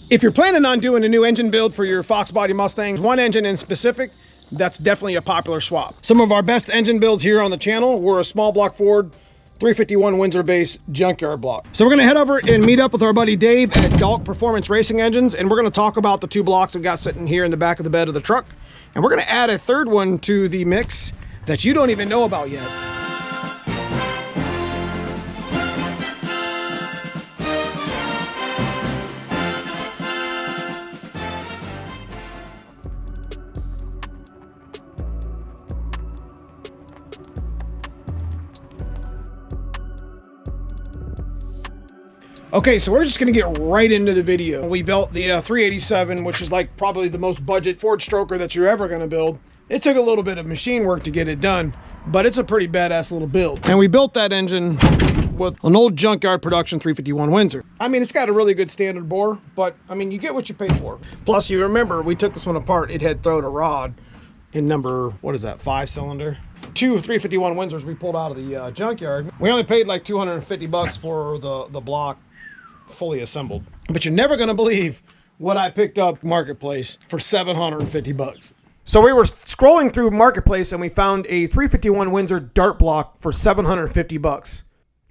If you're planning on doing a new engine build for your Fox body Mustangs, one engine in specific, that's definitely a popular swap. Some of our best engine builds here on the channel were a small block Ford 351 Windsor base Junkyard block. So we're gonna head over and meet up with our buddy Dave at Dalk Performance Racing Engines, and we're gonna talk about the two blocks we've got sitting here in the back of the bed of the truck. And we're gonna add a third one to the mix that you don't even know about yet. Okay, so we're just gonna get right into the video. We built the 387, which is like probably the most budget Ford stroker that you're ever gonna build. It took a little bit of machine work to get it done, but it's a pretty badass little build. And we built that engine with an old Junkyard production 351 Windsor. I mean, it's got a really good standard bore, but I mean, you get what you pay for. Plus, you remember, we took this one apart. It had thrown a rod in number, what is that, 5-cylinder? Two 351 Windsors we pulled out of the Junkyard. We only paid like 250 bucks for the block fully assembled. But you're never gonna believe what I picked up Marketplace for 750 bucks. So we were scrolling through Marketplace and we found a 351 Windsor dart block for 750 bucks.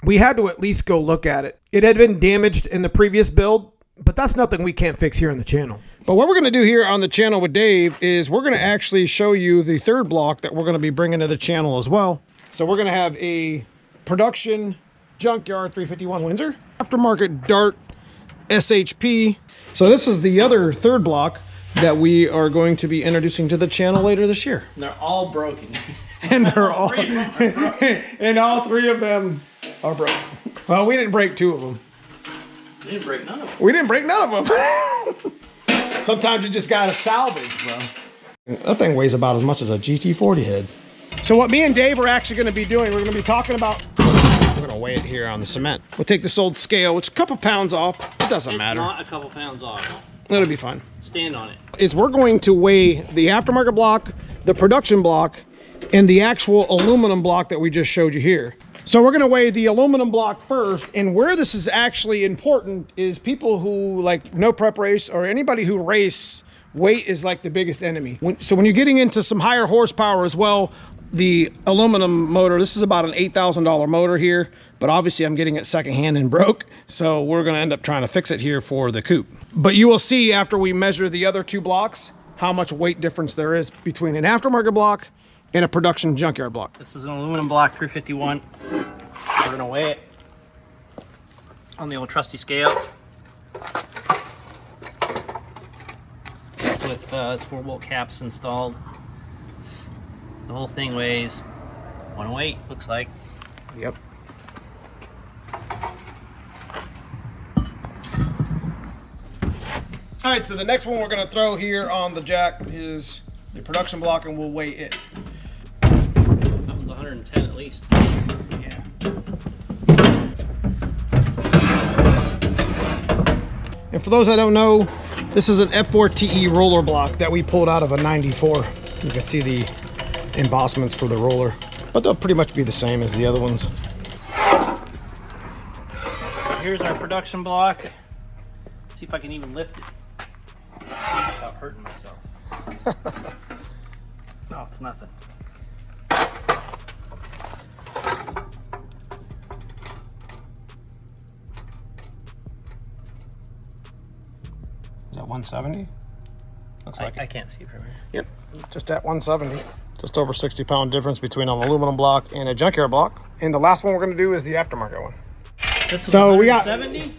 We had to at least go look at it. It had been damaged in the previous build, but that's nothing we can't fix here on the channel. But what we're gonna do here on the channel with Dave is we're gonna actually show you the third block that we're gonna be bringing to the channel as well. So we're gonna have a production Junkyard 351 Windsor, aftermarket Dart SHP. So this is the other third block that we are going to be introducing to the channel later this year. They're all broken. And they're all and all three of them are broken. Well, we didn't break two of them. We didn't break none of them. We didn't break none of them. Sometimes you just gotta salvage, bro. That thing weighs about as much as a GT40 head. So what me and Dave are actually gonna be doing, we're gonna be talking about, we're gonna weigh it here on the cement. We'll take this old scale, which is a couple pounds off. It doesn't matter. It's not a couple pounds off. It'll be fine. Stand on it. Is we're going to weigh the aftermarket block, the production block, and the actual aluminum block that we just showed you here. So we're gonna weigh the aluminum block first, and where this is actually important is people who like no prep race or anybody who race, weight is like the biggest enemy. So when you're getting into some higher horsepower as well, the aluminum motor, this is about an $8,000 motor here, but obviously I'm getting it secondhand and broke, so we're gonna end up trying to fix it here for the coupe. But you will see after we measure the other two blocks how much weight difference there is between an aftermarket block and a production Junkyard block. This is an aluminum block 351. We're gonna weigh it on the old trusty scale. With its 4-bolt caps installed. The whole thing weighs 108, looks like. Yep. All right, so the next one we're gonna throw here on the jack is the production block, and we'll weigh it. That one's 110 at least. Yeah. And for those that don't know, this is an F4TE roller block that we pulled out of a 94. You can see the embossments for the roller, but they'll pretty much be the same as the other ones. Here's our production block. See if I can even lift it without hurting myself. No, it's nothing. Is that 170? Looks like I can't see it from here. Yep, just at 170. Just over 60-pound difference between an aluminum block and a Junkyard block. And the last one we're gonna do is the aftermarket one. This is So 170? we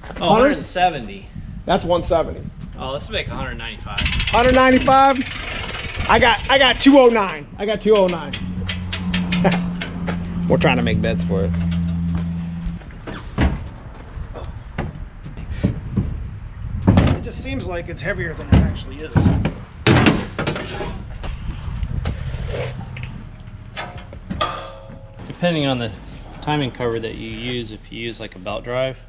got... Oh, 170. That's 170. Oh, let's make 195. 195. I got 209. I got 209. We're trying to make beds for it. It just seems like it's heavier than it actually is. Depending on the timing cover that you use, if you use like a belt drive,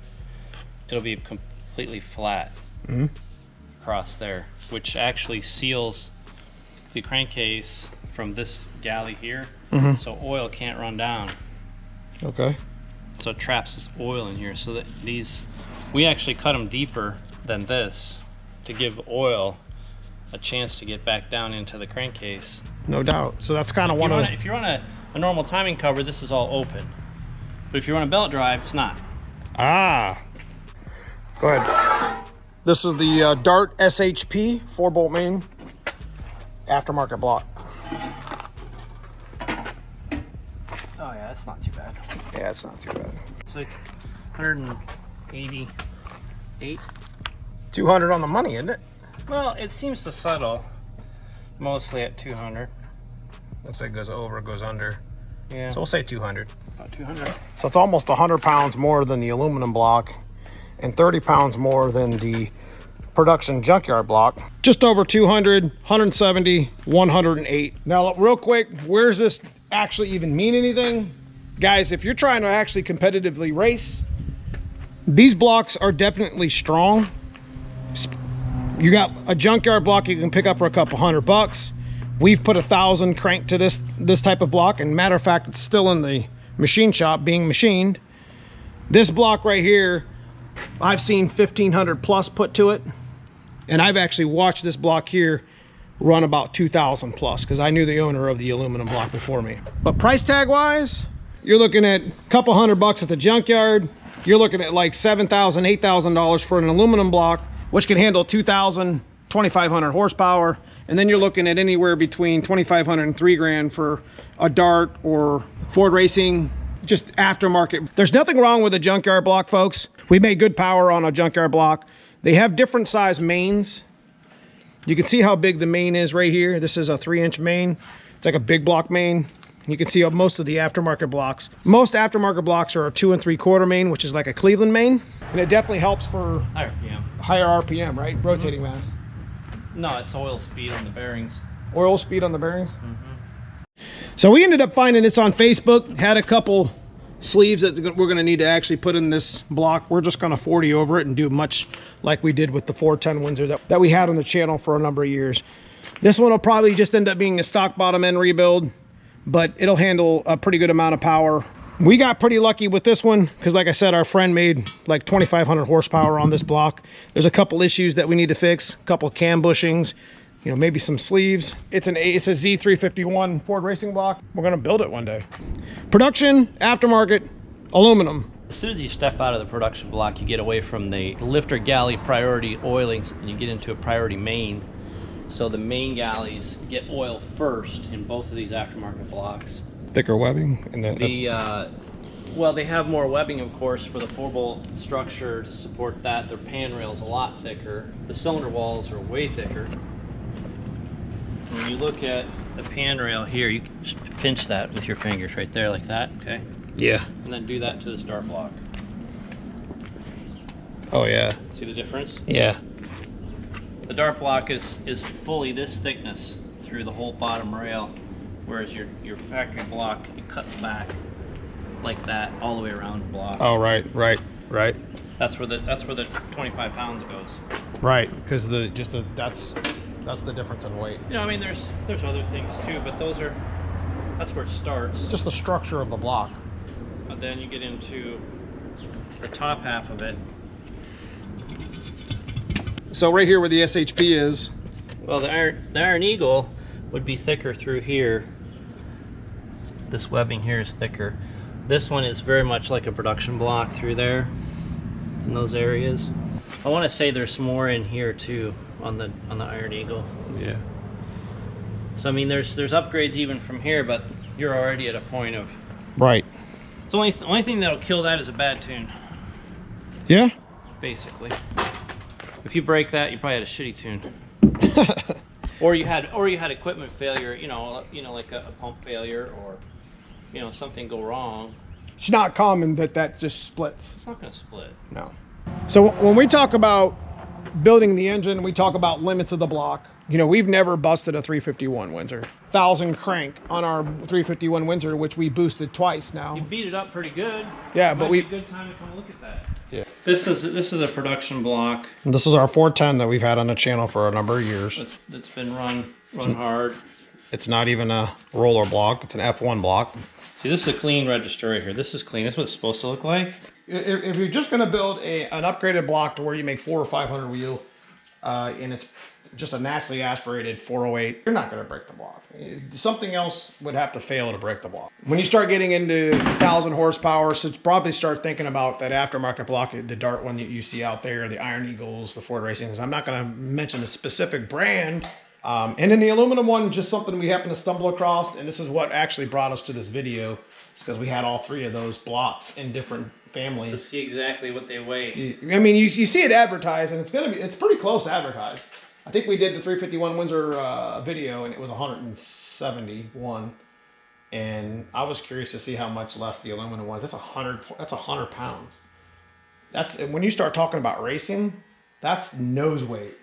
it'll be completely flat across there, which actually seals the crankcase from this galley here, so oil can't run down. Okay. So it traps this oil in here, so that these, we actually cut them deeper than this to give oil a chance to get back down into the crankcase. No doubt. So that's kind of one of the... If you run a normal timing cover, this is all open. But if you run a belt drive, it's not. Ah. Go ahead. This is the Dart SHP 4-bolt main aftermarket block. Oh yeah, that's not too bad. Yeah, it's not too bad. It's like 188. 200 on the money, isn't it? Well, it seems to settle mostly at 200. Let's say it goes over, goes under. Yeah. So we'll say 200. About 200. So it's almost 100 pounds more than the aluminum block and 30 pounds more than the production Junkyard block. Just over 200, 170, 108. Now, real quick, where does this actually even mean anything? Guys, if you're trying to actually competitively race, these blocks are definitely strong. You got a Junkyard block you can pick up for a couple $100. We've put 1,000 crank to this type of block, and matter of fact, it's still in the machine shop being machined. This block right here, I've seen 1,500 plus put to it, and I've actually watched this block here run about 2,000 plus because I knew the owner of the aluminum block before me. But price tag wise, you're looking at a couple $100 at the Junkyard. You're looking at like $7,000, $8,000 for an aluminum block, which can handle 2,000, 2,500 horsepower. And then you're looking at anywhere between 2,500 and $3,000 for a Dart or Ford Racing, just aftermarket. There's nothing wrong with a Junkyard block, folks. We made good power on a Junkyard block. They have different size mains. You can see how big the main is right here. This is a 3-inch main. It's like a big block main. You can see most of the aftermarket blocks. Most aftermarket blocks are a 2 3/4 main, which is like a Cleveland main. And it definitely helps for higher RPM, right? Rotating mass. No, it's oil speed on the bearings. Oil speed on the bearings? So we ended up finding this on Facebook. Had a couple sleeves that we're going to need to actually put in this block. We're just going to 40 over it and do much like we did with the 410 Windsor that we had on the channel for a number of years. This one will probably just end up being a stock bottom end rebuild, but it'll handle a pretty good amount of power. We got pretty lucky with this one because, like I said, our friend made like 2,500 horsepower on this block. There's a couple issues that we need to fix, a couple cam bushings, you know, maybe some sleeves. It's a Z351 Ford Racing block. We're going to build it one day. Production, aftermarket, aluminum. As soon as you step out of the production block, you get away from the lifter galley priority oilings and you get into a priority main. So the main galleys get oil first in both of these aftermarket blocks. Thicker webbing, and then well, they have more webbing, of course, for the 4-bolt structure to support that. Their pan rail's a lot thicker. The cylinder walls are way thicker. When you look at the pan rail here, you can just pinch that with your fingers right there, like that. Okay. Yeah. And then do that to this Dart block. Oh yeah. See the difference? Yeah. The Dart block is fully this thickness through the whole bottom rail. Whereas your factory block, it cuts back like that all the way around the block. Oh, right. That's where the 25 pounds goes. Right, because that's the difference in weight. You know, I mean, there's other things too, but that's where it starts. Just the structure of the block. And then you get into the top half of it. So right here where the SHP is. Well, the Iron Eagle would be thicker through here. This webbing here is thicker. This one is very much like a production block through there in those areas. I want to say there's more in here too on the Iron Eagle. Yeah. So I mean, there's upgrades even from here, but you're already at a point of. Right. It's the only thing that'll kill that is a bad tune. Yeah. Basically, if you break that, you probably had a shitty tune. Or you had equipment failure, you know, like a pump failure, or you know, something go wrong. It's not common that just splits. It's not going to split. No. So when we talk about building the engine, we talk about limits of the block. You know, we've never busted a 351 Windsor. 1,000 crank on our 351 Windsor, which we boosted twice now. You beat it up pretty good. Yeah, but Might be a good time to come look at that. Yeah. This is a production block. And this is our 410 that we've had on the channel for a number of years. That's been run hard. It's not even a roller block. It's an F1 block. See, this is a clean register right here. This is clean. This is what it's supposed to look like. If you're just going to build an upgraded block to where you make 400 or 500 wheel, and it's just a naturally aspirated 408, you're not going to break the block. Something else would have to fail to break the block. When you start getting into 1,000 horsepower, so probably start thinking about that aftermarket block, the Dart one that you see out there, the Iron Eagles, the Ford Racings. I'm not going to mention a specific brand. And then the aluminum one, just something we happened to stumble across, and this is what actually brought us to this video. It's because we had all 3 of those blocks in different families. To see exactly what they weigh. I mean, you see it advertised, and it's pretty close advertised. I think we did the 351 Windsor video, and it was 171. And I was curious to see how much less the aluminum was. That's 100 pounds. That's when you start talking about racing, that's nose weight.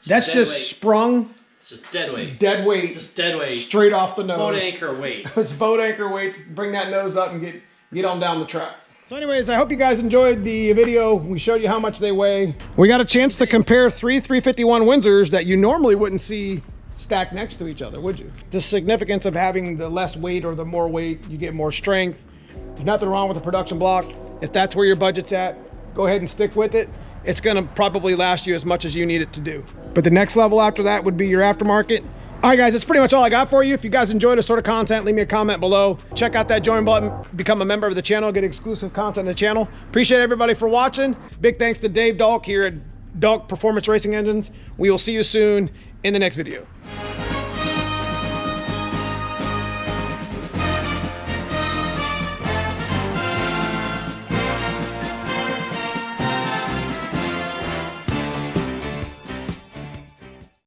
That's just weight. Sprung. It's just dead weight. Dead weight. Just dead weight. Straight off the nose. Boat anchor weight. It's boat anchor weight. Bring that nose up and get on down the track. So anyways, I hope you guys enjoyed the video. We showed you how much they weigh. We got a chance to compare 3 351 Windsors that you normally wouldn't see stacked next to each other, would you? The significance of having the less weight or the more weight, you get more strength. There's nothing wrong with the production block. If that's where your budget's at, go ahead and stick with it. It's gonna probably last you as much as you need it to do. But the next level after that would be your aftermarket. All right, guys, that's pretty much all I got for you. If you guys enjoy this sort of content, leave me a comment below. Check out that join button, become a member of the channel, get exclusive content on the channel. Appreciate everybody for watching. Big thanks to Dave Dalk here at Dalk Performance Racing Engines. We will see you soon in the next video.